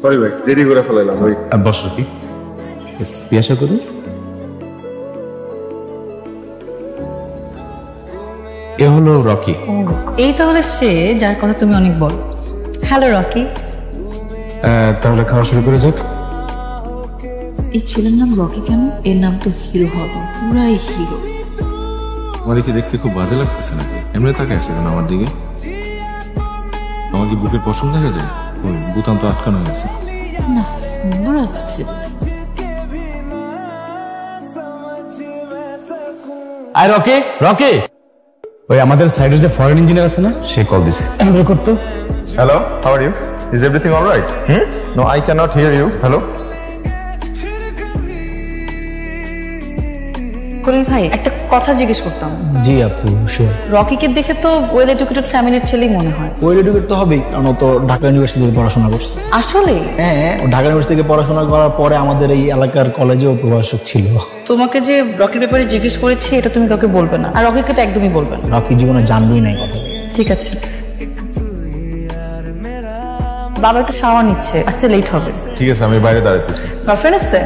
Sorry ভাই, দেরি করে ফেলাইলাম ভাই। বসো কি জিজ্ঞাসা করি। এ হলো রকি। এই তাহলে সে যার কথা তুমি অনেক বলো। Hello Rocky. তাহলে খাওয়া শুরু করে যাক। এই ছেলের নাম রকি কেন? এর নাম তো হিরো হবে, পুরাই হিরো। আমার কি দেখতে খুব বাজে লাগতেছে নাকি? এমনি তাকে আছে কেন আমার দিকে? আমার কি বুকের পশম দেখা যায়? ওই বুতাম তো আটকানো হয়েছে। না, সুন্দর আসছে। আয় রকি, রকি ওই আমাদের সাইডের যে ফরেন ইঞ্জিনিয়ার আছে না, সে কল দিছে। হ্যান্ডেল করতো। Hello, how are you? Is everything all right? No, I cannot hear you. Hello? কলিল ভাই, একটা কথা জিজ্ঞেস করতাম। জি আপু, শিওর। রকিকে দেখে তো ওয়েল এডুকেটেড ফ্যামিলির ছেলেই মনে হয়। ওয়েল এডুকেটেড তো হবেই, কারণ ও তো ঢাকা ইউনিভার্সিটি থেকে পড়াশোনা করছে। আসলে হ্যাঁ, ও ঢাকা ইউনিভার্সিটি থেকে পড়াশোনা করার পরে আমাদের এই এলাকার কলেজেও প্রভাষক ছিল। তোমাকে যে রকির ব্যাপারে জিজ্ঞেস করেছি এটা তুমি কাউকে বলবে না, আর রকিকে তো একদমই বলবে না। রকি জীবনে জানবই নাই কথা। ঠিক আছে। বাবা একটু শাওয়ার নিচ্ছে, আসতে লেট হবে। ঠিক আছে, আমি বাইরে দাঁড়াইতেছি। গার্লফ্রেন্ড আছে?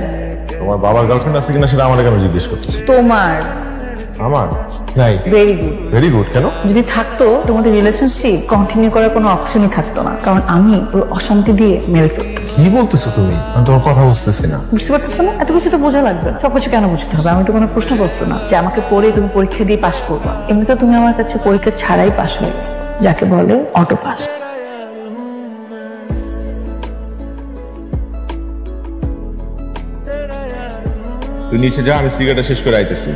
তোমার বাবার গার্লফ্রেন্ড আছে কিনা সেটা আমার কেন জিজ্ঞেস করতেছি? তোমার। আমার? Right. Very good. Very good. কেন? যদি থাকতো তোমাদের রিলেশনশিপ কন্টিনিউ করার কোনো অপশনই থাকতো না, কারণ আমি ওর অশান্তি দিয়ে মেরে ফেলতাম। কি বলতেছো তুমি? আমি তোমার কথা বুঝতেছি না। বুঝতে পারতেছো না? এত কিছু তো বোঝা লাগবে না। সবকিছু কেন বুঝতে হবে? আমি তো কোনো প্রশ্ন করছো না যে আমাকে পড়ে তুমি পরীক্ষা দিয়ে পাশ করবা। এমনিতে তুমি আমার কাছে পরীক্ষা ছাড়াই পাশ হয়ে গেছো, যাকে বলে অটো পাস। তুই নিচে যা, আমি সিগারেটটা শেষ করে আইতেছি।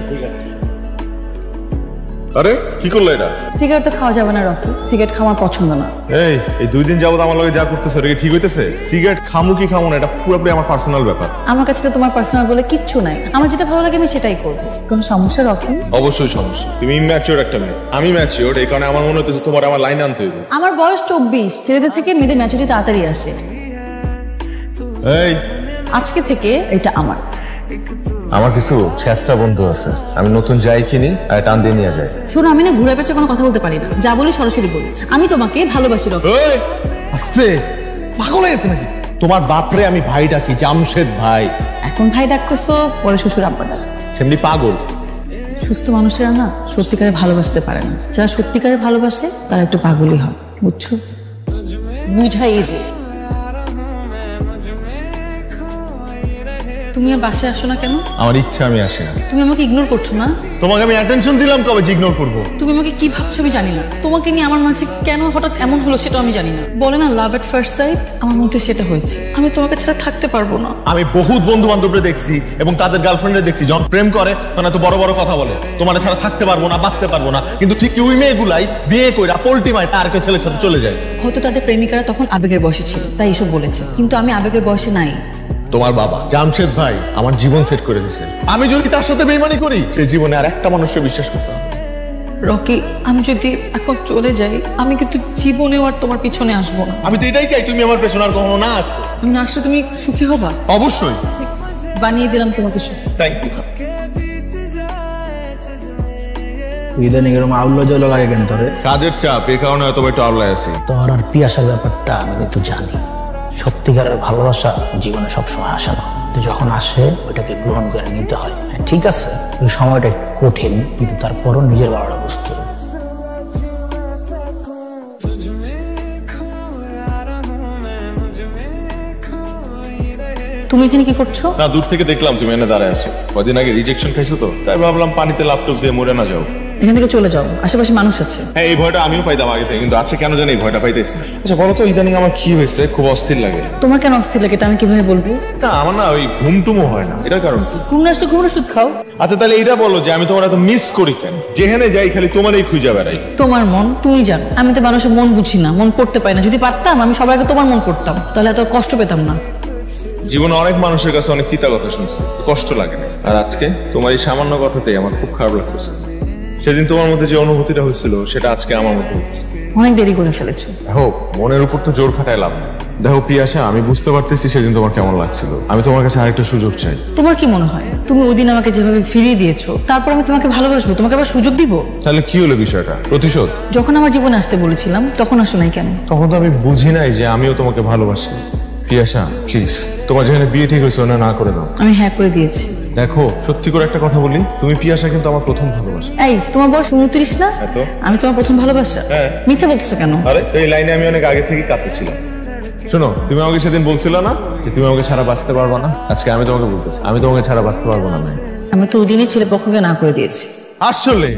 আরে কি করলো এটা? সিগারেট তো খাওয়া যাবে না রকি, সিগারেট খাওয়া পছন্দ না। এই 2 দিন যাবত আমার লগে যা করতেছে এটা কি ঠিক হইতেছে? সিগারেট খামু কি খামু না এটা পুরোপুরি আমার পার্সোনাল ব্যাপার। আমার কাছে তো তোমার পার্সোনাল বলে কিচ্ছু নাই। আমার যেটা ভালো লাগে আমি সেটাই করবো। কোনো সমস্যা রকি? অবশ্যই সমস্যা। তুমি ইম্যাচিওর একটা মেয়ে, আমি ম্যাচিওর। এই কারণে আমার মনে হচ্ছে তোমার আমার লাইন আনতে হইবে। আমার বয়স 24। ছেলেদের থেকে মেয়েদের ম্যাচুরিটি তাড়াতাড়ি আসে। এই আজকে থেকে এটা আমার। আমার কিছু ছেঁচড়া বন্ধু আছে, আমি নতুন যাই কিনি আর টান দিয়ে নিয়ে যাই। শোনো, আমি না ঘুরে পেঁচে কোনো কথা বলতে পারি না, যা বলি সরাসরি বলি। আমি তোমাকে ভালোবাসি রকি। আস্তে, পাগল হয়ে গেছে নাকি? তোমার বাপরে আমি ভাই ডাকি, জামশেদ ভাই। এখন ভাই ডাকতেছো, পরে শ্বশুর আব্বা ডাক। সেমনি পাগল। সুস্থ মানুষেরা না সত্যিকারে ভালোবাসতে পারে না। যারা সত্যিকারে ভালোবাসে তারা একটু পাগলই হয়, বুঝছো? বুঝাই দে। তুমি আর বাসায় আসো না কেন? আমার ইচ্ছা, আমি আসি না। তুমি আমাকে ইগনোর করছো না? তোমাকে আমি অ্যাটেনশন দিলাম কবে যে ইগনোর করবো? তুমি আমাকে কি ভাবছো আমি জানি না। তোমাকে নিয়ে আমার মাঝে কেন হঠাৎ এমন হলো সেটা আমি জানি না। বলে না লাভ এট ফার্স্ট সাইট, আমার মধ্যে সেটা হয়েছে। আমি তোমাকে ছাড়া থাকতে পারবো না। আমি বহুত বন্ধু বান্ধবরা দেখছি এবং তাদের গার্লফ্রেন্ডে দেখছি যখন প্রেম করে তখন এত বড় বড় কথা বলে, তোমার ছাড়া থাকতে পারবো না, বাঁচতে পারবো না। কিন্তু ঠিক ওই মেয়েগুলাই বিয়ে কইরা পোল্টি মায় আর একটা ছেলের সাথে চলে যায়। হয়তো তাদের প্রেমিকারা তখন আবেগের বয়সে ছিল তাই এসব বলেছে, কিন্তু আমি আবেগের বয়সে নাই। তোমার বাবা জামশেদ ভাই আমার জীবন সেট করে দিয়েছে। আমি যদি তার সাথে বেইমানি করি সেই জীবনে আর একটা মানুষকে বিশ্বাস করতে হবে। রকি, আমি যদি এখন চলে যাই আমি কিন্তু জীবনেও আর তোমার পিছনে আসবো না। আমি তো এটাই চাই, তুমি আমার পেছনে আর কখনো না আসো। আমি না আসলে তুমি সুখী হবা? অবশ্যই। ঠিক আছে, বানিয়ে দিলাম তোমাকে সুখী। Thank you. ইদানিং এরকম আউল্য জল লাগে কেন তোরে? কাজের চাপ, এই কারণে হয়তো একটু আওলায় আছি। তোর আর পিয়াসার ব্যাপারটা আমি কিন্তু জানি। সত্যিকারের ভালোবাসা জীবনে সবসময় আসে না, তো যখন আসে ওইটাকে গ্রহণ করে নিতে হয়। ঠিক আছে, ওই সময়টা একটু কঠিন, কিন্তু তারপরও নিজের ভালোটা বুঝতে হবে। তুমি এখানে কি করছো? না, দূর থেকে দেখলাম তুমি এনে দাঁড়ায় আছো। কদিন আগে রিজেকশন খাইছো তো, তাই ভাবলাম পানিতে ল্যাপটপ দিয়ে মরে না যাও। এখান থেকে চলে যাও, আশেপাশে মানুষ আছে। হ্যাঁ, এই ভয়টা আমিও পাইতাম আগে থেকে, কিন্তু আছে কেন জানি এই ভয়টা পাইতেছি না। আচ্ছা বলো তো, ইদানিং আমার কি হয়েছে? খুব অস্থির লাগে। তোমার কেন অস্থির লাগে এটা আমি কিভাবে বলবো? না, আমার না ওই ঘুমটুমও হয় না, এটার কারণ কি? ঘুম না আসলে ঘুমের ওষুধ খাও। আচ্ছা তাহলে এইটা বলো যে আমি তোমার এত মিস করি কেন? যেখানে যাই খালি তোমারই খুঁজে বেড়াই। তোমার মন তুমি জানো, আমি তো মানুষের মন বুঝি না, মন পড়তে পারি না। যদি পারতাম আমি সবার আগে তোমার মন পড়তাম, তাহলে এত কষ্ট পেতাম না। জীবনে অনেক মানুষের কাছে অনেক চিন্তা কথা শুনছি, কষ্ট লাগে না। আর আজকে তোমার এই সামান্য কথাতেই আমার খুব খারাপ লাগতেছে। সেদিন তোমার মধ্যে যে অনুভূতিটা হয়েছিল সেটা আজকে আমার মধ্যে হচ্ছে। অনেক দেরি করে ফেলেছো। দেখো, মনের উপর তো জোর খাটাই লাভ না। দেখো পিয়াসা, আমি বুঝতে পারতেছি সেদিন তোমার কেমন লাগছিল। আমি তোমার কাছে আরেকটা সুযোগ চাই। তোমার কি মনে হয় তুমি ওই দিন আমাকে যেভাবে ফিরিয়ে দিয়েছো তারপর আমি তোমাকে ভালোবাসবো, তোমাকে আবার সুযোগ দিব? তাহলে কি হলো বিষয়টা? প্রতিশোধ? যখন আমার জীবনে আসতে বলেছিলাম তখন আসো নাই কেন? তখন তো আমি বুঝি নাই যে আমিও তোমাকে ভালোবাসি। পিয়াসা প্লিজ, তোমার যেখানে বিয়ে ঠিক হয়েছে ওনা না করে দাও। আমি হ্যাঁ করে দিয়েছি। দেখো সত্যি করে একটা কথা বলি, তুমি পিয়াসা কিন্তু আমার প্রথম ভালোবাসা। এই তোমার বয়স 29 না? হ্যাঁ তো। আমি তোমার প্রথম ভালোবাসা? হ্যাঁ। মিথ্যা বলতেছো কেন? আরে এই লাইনে আমি অনেক আগে থেকে কাছে ছিলাম। শোনো, তুমি আমাকে সেদিন বলছিল না যে তুমি আমাকে ছাড়া বাঁচতে পারবে না? আজকে আমি তোমাকে বলতেছি আমি তোমাকে ছাড়া বাঁচতে পারবো না। আমি তো ওদিনই ছেলে পক্ষকে না করে দিয়েছি। আসলে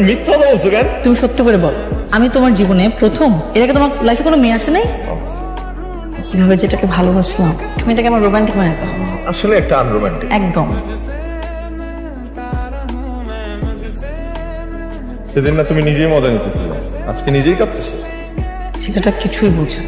মিথ্যা বলছো কেন? তুমি সত্যি করে বলো, আমি তোমার জীবনে প্রথম? এর আগে তোমার লাইফে কোনো মেয়ে আসে নাই? কিভাবে যেটাকে ভালোবাসলাম, তুমি এটাকে আমার রোমান্টিক মনে করো? আসলে একটা আনরোমান্টিক। একদম। সেদিন না তুমি নিজেই মজা নিতেছিলে, আজকে নিজেই কাঁপতেছো। সেটা কিছুই বুঝে